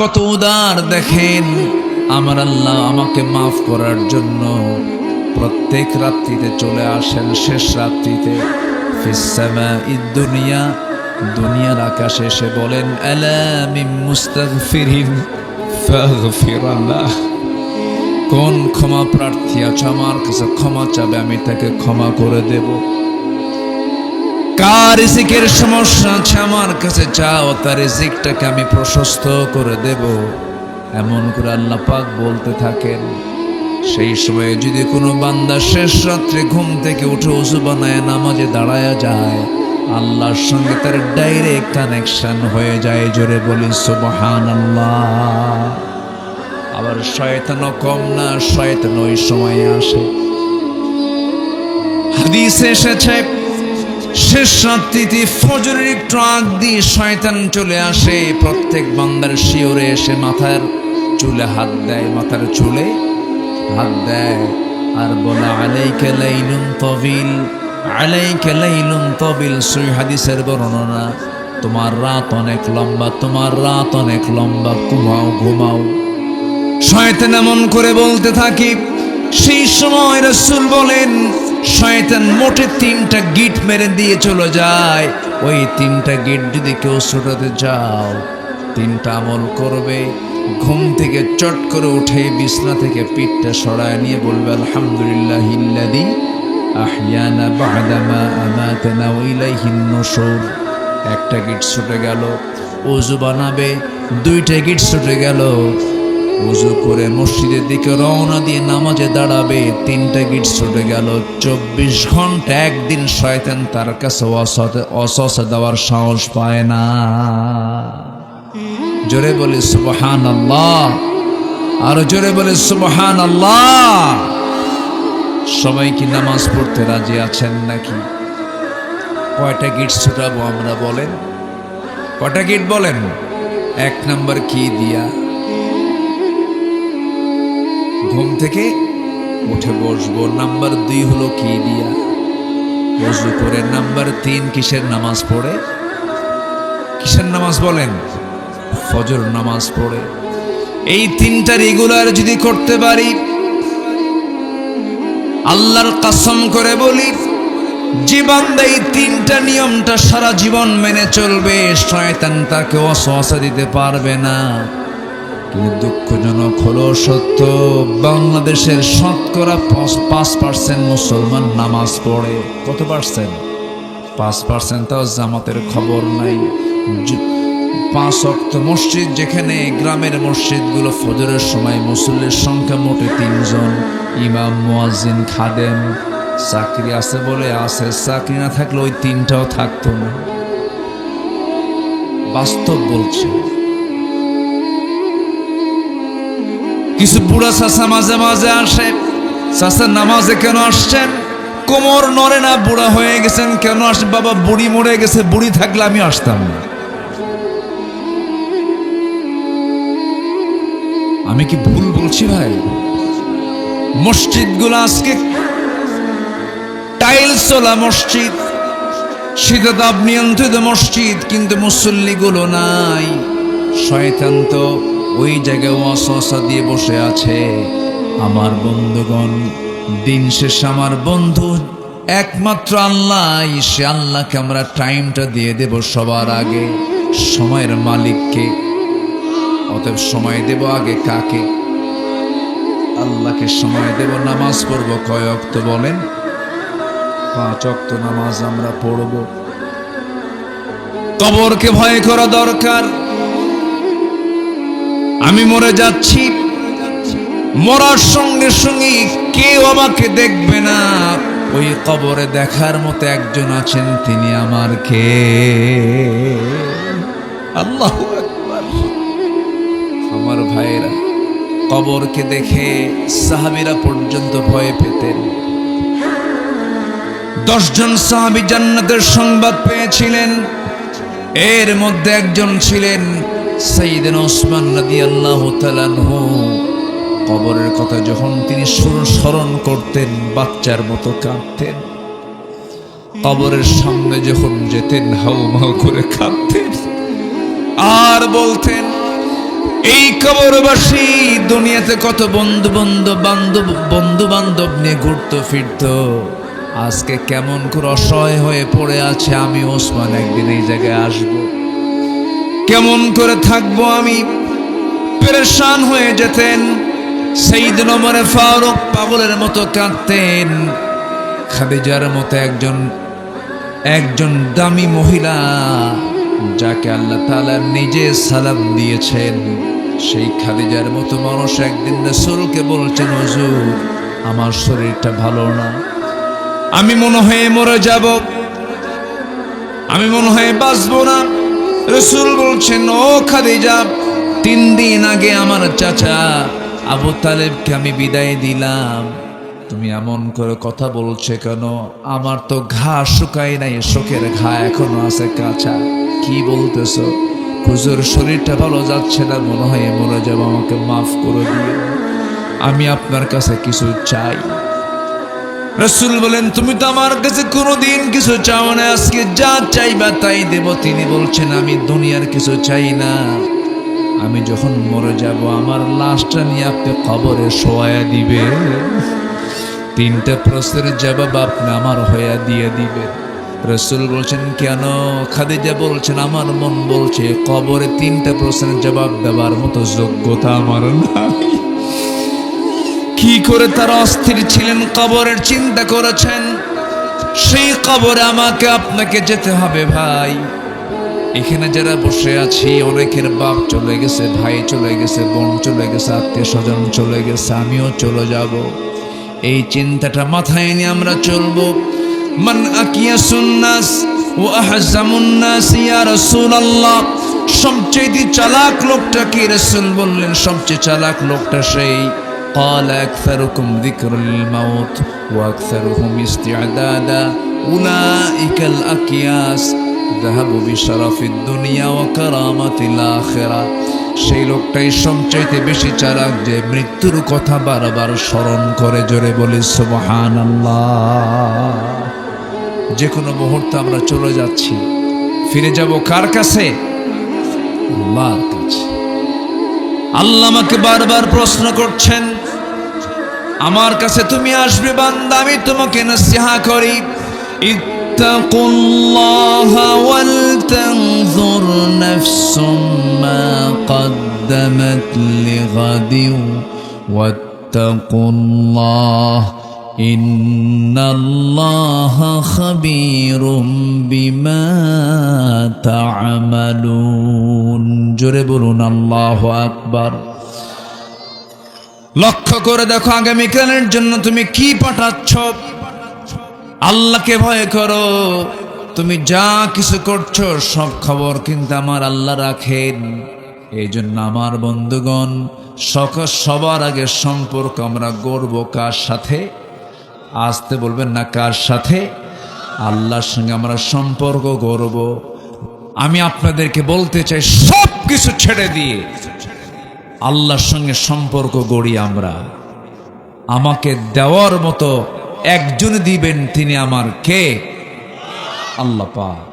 কত উদার দেখেন। আমার আল্লাহ আমাকে মাফ করার জন্য প্রত্যেক রাত্রিতে চলে আসেন। শেষ রাত্রিতে দুনিয়া, দুনিয়ার আকাশে এসে বলেন আলা মিন মুস্তাগফিরিন ফাগফিরাল্লাহ। কোন ক্ষমা প্রার্থী আছে আমার কাছে ক্ষমা চাবে, আমি তাকে ক্ষমা করে দেব। কার রিজিকের সমস্যা আছে আমার কাছে চাও, তার রিজিকটাকে আমি প্রশস্ত করে দেব। এমন করে আল্লাহ পাক বলতে থাকেন। সেই সময়ে যদি কোনো বান্দা শেষ রাত্রে ঘুম থেকে উঠে ওযু বানায় নামাজে দাঁড়ায়া যায়, আল্লাহর সঙ্গে তার ডাইরেক্ট কানেকশন হয়ে যায়। জোরে বলি সুবহানাল্লাহ। আবার শয়তানও কম না, শয়তান ওই সময়ে আসে। হাদিসে এসেছে শেষ রাত্রিতে ফজরের একটু আগ দিয়ে শয়তান চলে আসে। প্রত্যেক বান্দার শিওরে এসে মাথার চুলে হাত দেয়, মাথার চুলে হাত দেয় আর বলে আলাইকা লাইলুন তাবিল, আলাইকা লাইলুন তাবিল। সহিহ হাদিসের বর্ণনা, তোমার রাত অনেক লম্বা, তোমার রাত অনেক লম্বা, ঘুমাও ঘুমাও। শয়তান এমন করে বলতে থাকি। সেই সময় রাসূল বলেন শয়তান মোটে 3টা গিট মেরে দিয়ে চলে যায়। ওই 3টা গিট যদি কেউ ছোটাতে যাও, 3টা আমল করবে। ঘুম থেকে চট করে উঠে বিছনা থেকে পিঠটা সরায় নিয়ে বলবে আলহামদুলিল্লাহিল্লাযী আহইয়ানা বা'দামা আমাতানা ওয়া ইলাইহিন নুশুর। একটা গিট ছুটে গেল। ওযু বানাবে, 2টা গিট ছুটে গেল। ওযু করে মসজিদের দিকে রওনা দিয়ে নামাজে দাঁড়াবে, 3টা গিট ছুটে গেল। 24 ঘন্টা একদিন শয়তান তার কাছে ওয়াসওয়াসা দেওয়ার সাহস পায় না। জোরে বলি সুবহানাল্লাহ, আর জোরে বলি সুবহানাল্লাহ। সবাই কি নামাজ পড়তে রাজি আছেন নাকি? কয়টা গিট ছুটাবো আমরা বলেন? কয়টা গিট বলেন? 1 নাম্বার কি দিয়া? ঘুম থেকে উঠে বসবো। নাম্বার 2 হলো কি দিয়া? ওযু করে। নাম্বার 3 কিসের নামাজ পড়ে? কিসের নামাজ বলেন? ফজর নামাজ পড়ে। এই 3টা রেগুলার যদি করতে পারি, আল্লাহর কসম করে বলি, যে বান্দা এই 3টা নিয়মটা সারা জীবন মেনে চলবে, শয়তান তাকে ওয়াসওয়াসা দিতে পারবে না। কিন্তু দুঃখজনক হলো সত্য, বাংলাদেশের শতকরা 5% মুসলমান নামাজ পড়ে। কত পার্সেন্ট? 5%। তাও জামাতের খবর নাই। 5 ওয়াক্ত মসজিদ, যেখানে গ্রামের মসজিদগুলো ফজরের সময় মুসল্লির সংখ্যা মোটে 3 জন, ইমাম, মুয়াজ্জিন, খাদেম। চাকরি আছে বলে আছে, চাকরি না থাকলে ওই 3টাও থাকতো না। বাস্তব বলছে। কিছু বুড়া চাচা মাঝে মাঝে আসে। চাচা নামাজে কেন আসছেন? কোমর নড়ে না, বুড়া হয়ে গেছেন, কেন আসেন? বাবা বুড়ি মরে গেছে, বুড়ি থাকলে আমি আসতাম না। আমি কি ভুল বলছি ভাই? মসজিদগুলো আজকে টাইলসওয়ালা মসজিদ, শীতাতাপ নিয়ন্ত্রিত মসজিদ, কিন্তু মুসল্লিগুলো নাই। শয়তান তো ওই জায়গায় ওয়াসওয়াসা দিয়ে বসে আছে। আমার বন্ধুগণ, দিন শেষে আমার বন্ধু একমাত্র আল্লাহ। সে আল্লাহকে আমরা টাইমটা দিয়ে দেব সবার আগে, সময়ের মালিককে। অতএব সময় দেব আগে কাকে? আল্লাহকে সময় দেব। নামাজ পড়ব কয় ওয়াক্ত বলেন? 5 ওয়াক্ত নামাজ আমরা পড়ব। কবরকে ভয় করা দরকার। আমি মরে যাচ্ছি, মরার সঙ্গে সঙ্গে কেউ আমাকে দেখবে না। ওই কবরে দেখার মতো একজন আছেন, তিনি আমার কে? আল্লাহু আকবার। আমার ভাইয়েরা, কবরকে দেখে সাহাবীরা পর্যন্ত ভয় পেতেন। 10 জন সাহাবী জান্নাতের সংবাদ পেয়েছিলেন। এর মধ্যে একজন ছিলেন সাইয়েদনা ওসমান রাদিয়াল্লাহু তাআলা আনহু। কবরের কথা যখন তিনি স্মরণ করতেন, বাচ্চার মতো কাঁদতেন। কবরের সামনে যখন যেতেন, হাউমাউ করে কাঁদতেন আর বলতেন এই কবরবাসী দুনিয়াতে কত বন্ধু বান্ধব নিয়ে ঘুরতো ফিরতো, আজকে কেমন করে অসহায় হয়ে পড়ে আছে। আমি ওসমান একদিন এই জায়গায় আসব, কেমন করে থাকবো আমি, পেরেশান হয়ে যেতেন। সাইয়েদনা ওমর ফারুক পাগলের মতো কাঁদতেন। খাদিজার মতো একজন দামি মহিলা, যাকে আল্লাহ তাআলা নিজে সালাম দিয়েছেন, সেই খাদিজার মতো মানুষ একদিন রাসূলকে বলছেন, হুজুর আমার শরীরটা ভালো না, আমি মনে হয় মরে যাব, আমি মনে হয় বাঁচবো না। রাসূল বলছেন, ও খাদিজা, 3 দিন আগে আমার চাচা আবু তালেবকে আমি বিদায় দিলাম, তুমি এমন করে কথা বলছে কেন? আমার তো ঘা শুকায় নাই, শোকের ঘা এখনো আছে কাঁচা। কি বলতেছো? হুজুর শরীরটা ভালো যাচ্ছে না, মনে হয় মরে যাব, আমাকে মাফ করে দিও, আমি আপনার কাছে কিছু চাই। রাসূল বলেন, তুমি তো আমার কাছে কোনোদিন কিছু চাও না, আজকে যা চাইবা তাই দেব। তিনি বলছেন, আমি দুনিয়ার কিছু চাই না, আমি যখন মরে যাব আমার লাশটা নিয়ে আপনি কবরে শোয়া দিবে, 3টা প্রশ্নের জবাব আপনি আমার হয়ে দিয়ে দিবেন। রাসূল বলছেন, কেন? খাদিজা বলছেন, আমার মন বলছে কবরে 3টা প্রশ্নের জবাব দেওয়ার মতো যোগ্যতা আমার নাই। কি করে তারা অস্থির ছিলেন, কবরের চিন্তা করেছেন। সেই কবরে আমাকে আপনাকে যেতে হবে ভাই। এখানে যারা বসে আছি, অনেকের বাপ চলে গেছে, ভাই চলে গেছে, বোন চলে গেছে, আত্মীয় স্বজন চলে গেছে, আমিও চলে যাব। এই চিন্তাটা মাথায় নিয়ে আমরা চলবো। মান আকিয়াসুন নাস ওয়া আহজামুন নাস ইয়া রাসূলুল্লাহ, সবচেয়ে চালাক লোকটা কি? রাসূল বললেন, সবচেয়ে চালাক লোকটা সেই قال أكثركم ذكر الموت وأكثرهم استعدادا أولئك الأكياس ذهبوا بشرف الدنيا وكرامة الآخرة। সেই লোকটাই সবচাইতে বেশি চালাক যে মৃত্যুর কথা বারবার স্মরণ করে। জোরে বলি সুবহানাল্লাহ। যে কোনো মুহূর্তে আমরা চলে যাচ্ছি, ফিরে যাব কার কাছে? আল্লাহর কাছে। আল্লাহ আমাকে বারবার প্রশ্ন করছেন, আমার কাছে তুমি আসবে বান্দা, আমি তোমাকে নসিহা করি, ইত্তাকুল্লাহা ওয়াল তানজুর নাফসুম মা কদ্দামাত লিগাদিন ওয়াত্তাকুল্লাহ ইন্নাল্লাহা খাবীরুম বিমা তা'মালুন। জোরে বলুন আল্লাহু আকবার। লক্ষ্য করে দেখো আগামীকালের জন্য তুমি কি পাঠাচ্ছ। আল্লাহকে ভয় করো। তুমি যা কিছু করছো সব খবর কিন্তু আমার আল্লাহ রাখেন। এই জন্য আমার বন্ধুগণ, সবার আগে সম্পর্ক আমরা গড়ব কার সাথে? আসতে বলবেন না, কার সাথে? আল্লাহর সঙ্গে আমরা সম্পর্ক গড়ব। আমি আপনাদেরকে বলতে চাই, সব কিছু ছেড়ে দিয়ে আল্লাহর সঙ্গে সম্পর্ক গড়ি আমরা। আমাকে দেওয়ার মতো একজন দিবেন, তিনি আমার কে? আল্লাহ পাক।